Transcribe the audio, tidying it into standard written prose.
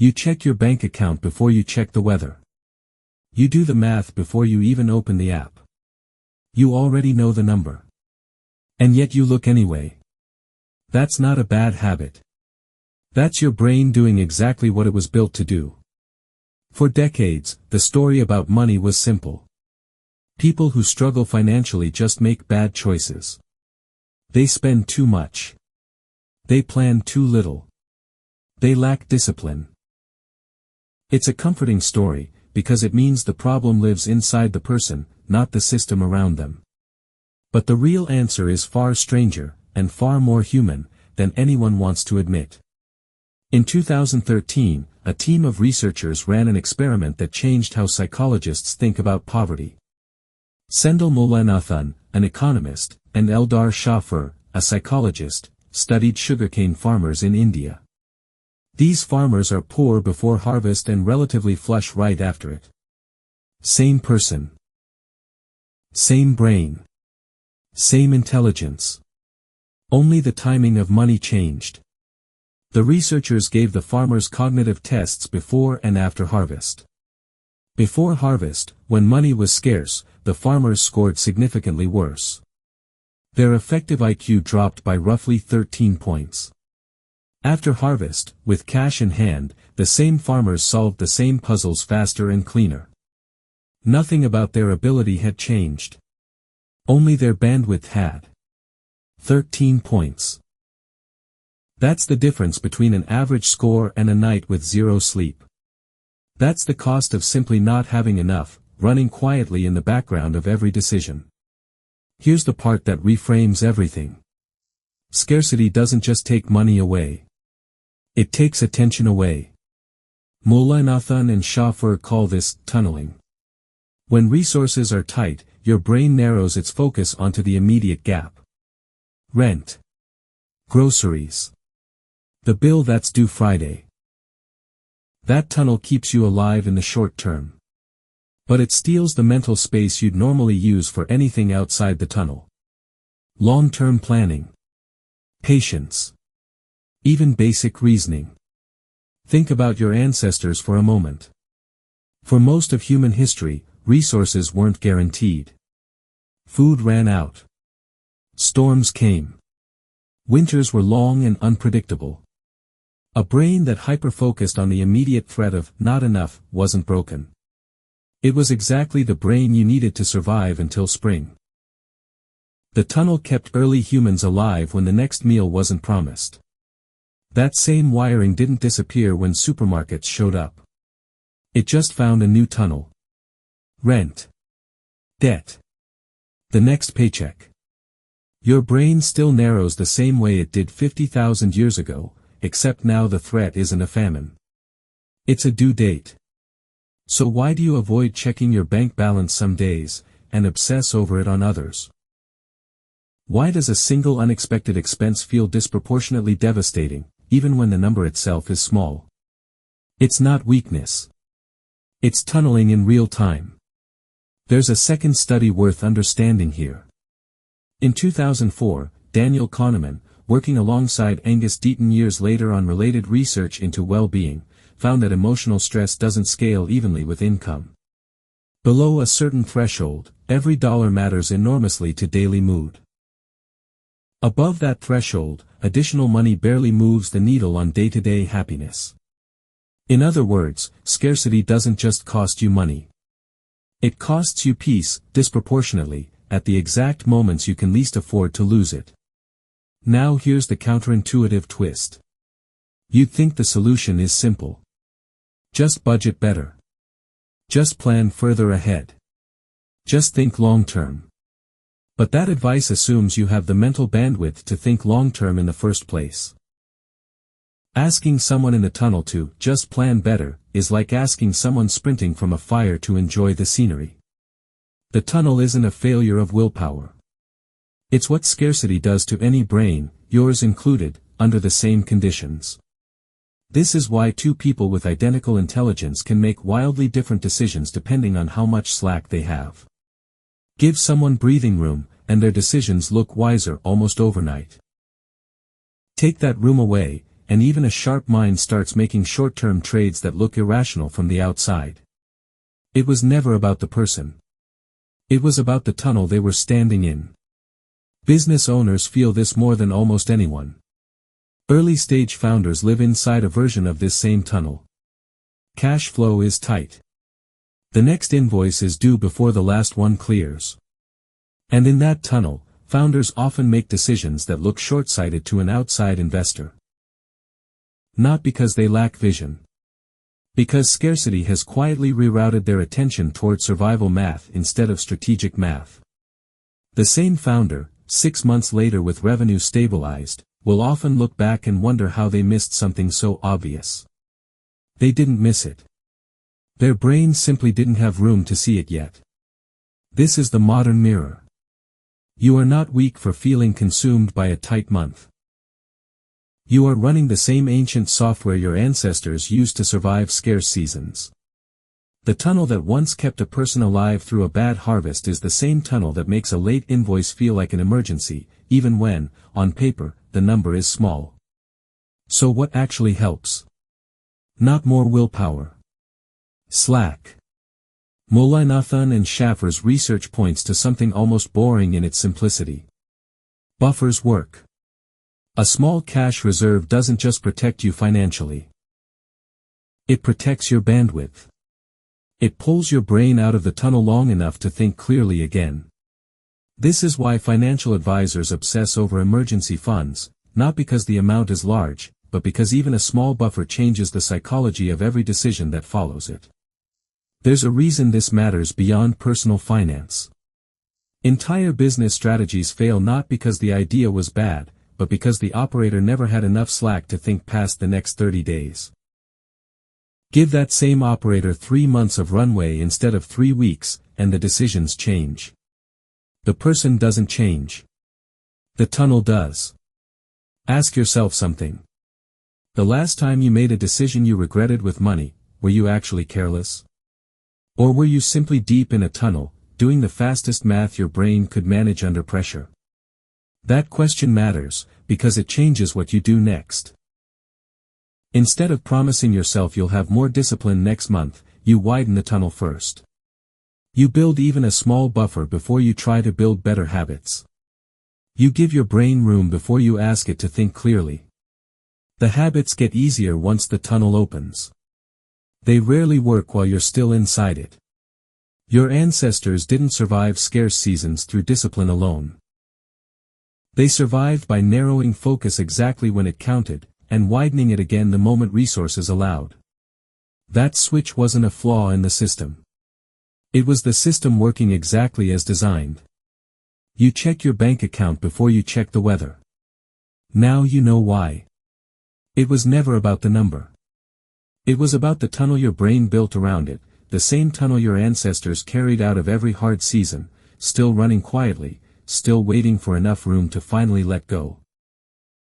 You check your bank account before you check the weather. You do the math before you even open the app. You already know the number. And yet you look anyway. That's not a bad habit. That's your brain doing exactly what it was built to do. For decades, the story about money was simple. People who struggle financially just make bad choices. They spend too much. They plan too little. They lack discipline. It's a comforting story, because it means the problem lives inside the person, not the system around them. But the real answer is far stranger, and far more human, than anyone wants to admit. In 2013, a team of researchers ran an experiment that changed how psychologists think about poverty. Sendil Mullainathan, an economist, and Eldar Shafir, a psychologist, studied sugarcane farmers in India. These farmers are poor before harvest and relatively flush right after it. Same person. Same brain. Same intelligence. Only the timing of money changed. The researchers gave the farmers cognitive tests before and after harvest. Before harvest, when money was scarce, the farmers scored significantly worse. Their effective IQ dropped by roughly 13 points. After harvest, with cash in hand, the same farmers solved the same puzzles faster and cleaner. Nothing about their ability had changed. Only their bandwidth had. 13 points. That's the difference between an average score and a night with zero sleep. That's the cost of simply not having enough, running quietly in the background of every decision. Here's the part that reframes everything. Scarcity doesn't just take money away. It takes attention away. Mullainathan and Shafir call this tunneling. When resources are tight, your brain narrows its focus onto the immediate gap. Rent. Groceries. The bill that's due Friday. That tunnel keeps you alive in the short term. But it steals the mental space you'd normally use for anything outside the tunnel. Long-term planning. Patience. Even basic reasoning. Think about your ancestors for a moment. For most of human history, resources weren't guaranteed. Food ran out. Storms came. Winters were long and unpredictable. A brain that hyper-focused on the immediate threat of not enough wasn't broken. It was exactly the brain you needed to survive until spring. The tunnel kept early humans alive when the next meal wasn't promised. That same wiring didn't disappear when supermarkets showed up. It just found a new tunnel. Rent. Debt. The next paycheck. Your brain still narrows the same way it did 50,000 years ago, except now the threat isn't a famine. It's a due date. So why do you avoid checking your bank balance some days, and obsess over it on others? Why does a single unexpected expense feel disproportionately devastating, even when the number itself is small? It's not weakness. It's tunneling in real time. There's a second study worth understanding here. In 2004, Daniel Kahneman, working alongside Angus Deaton years later on related research into well-being, found that emotional stress doesn't scale evenly with income. Below a certain threshold, every dollar matters enormously to daily mood. Above that threshold, additional money barely moves the needle on day-to-day happiness. In other words, scarcity doesn't just cost you money. It costs you peace, disproportionately, at the exact moments you can least afford to lose it. Now here's the counterintuitive twist. You'd think the solution is simple. Just budget better. Just plan further ahead. Just think long-term. But that advice assumes you have the mental bandwidth to think long-term in the first place. Asking someone in the tunnel to just plan better is like asking someone sprinting from a fire to enjoy the scenery. The tunnel isn't a failure of willpower. It's what scarcity does to any brain, yours included, under the same conditions. This is why two people with identical intelligence can make wildly different decisions depending on how much slack they have. Give someone breathing room, and their decisions look wiser almost overnight. Take that room away, and even a sharp mind starts making short-term trades that look irrational from the outside. It was never about the person. It was about the tunnel they were standing in. Business owners feel this more than almost anyone. Early-stage founders live inside a version of this same tunnel. Cash flow is tight. The next invoice is due before the last one clears. And in that tunnel, founders often make decisions that look short-sighted to an outside investor. Not because they lack vision. Because scarcity has quietly rerouted their attention toward survival math instead of strategic math. The same founder, 6 months later with revenue stabilized, will often look back and wonder how they missed something so obvious. They didn't miss it. Their brain simply didn't have room to see it yet. This is the modern mirror. You are not weak for feeling consumed by a tight month. You are running the same ancient software your ancestors used to survive scarce seasons. The tunnel that once kept a person alive through a bad harvest is the same tunnel that makes a late invoice feel like an emergency, even when, on paper, the number is small. So what actually helps? Not more willpower. Slack. Mullainathan and Schaffer's research points to something almost boring in its simplicity. Buffers work. A small cash reserve doesn't just protect you financially. It protects your bandwidth. It pulls your brain out of the tunnel long enough to think clearly again. This is why financial advisors obsess over emergency funds, not because the amount is large, but because even a small buffer changes the psychology of every decision that follows it. There's a reason this matters beyond personal finance. Entire business strategies fail not because the idea was bad, but because the operator never had enough slack to think past the next 30 days. Give that same operator 3 months of runway instead of 3 weeks, and the decisions change. The person doesn't change. The tunnel does. Ask yourself something. The last time you made a decision you regretted with money, were you actually careless? Or were you simply deep in a tunnel, doing the fastest math your brain could manage under pressure? That question matters, because it changes what you do next. Instead of promising yourself you'll have more discipline next month, you widen the tunnel first. You build even a small buffer before you try to build better habits. You give your brain room before you ask it to think clearly. The habits get easier once the tunnel opens. They rarely work while you're still inside it. Your ancestors didn't survive scarce seasons through discipline alone. They survived by narrowing focus exactly when it counted, and widening it again the moment resources allowed. That switch wasn't a flaw in the system. It was the system working exactly as designed. You check your bank account before you check the weather. Now you know why. It was never about the number. It was about the tunnel your brain built around it, the same tunnel your ancestors carried out of every hard season, still running quietly, still waiting for enough room to finally let go.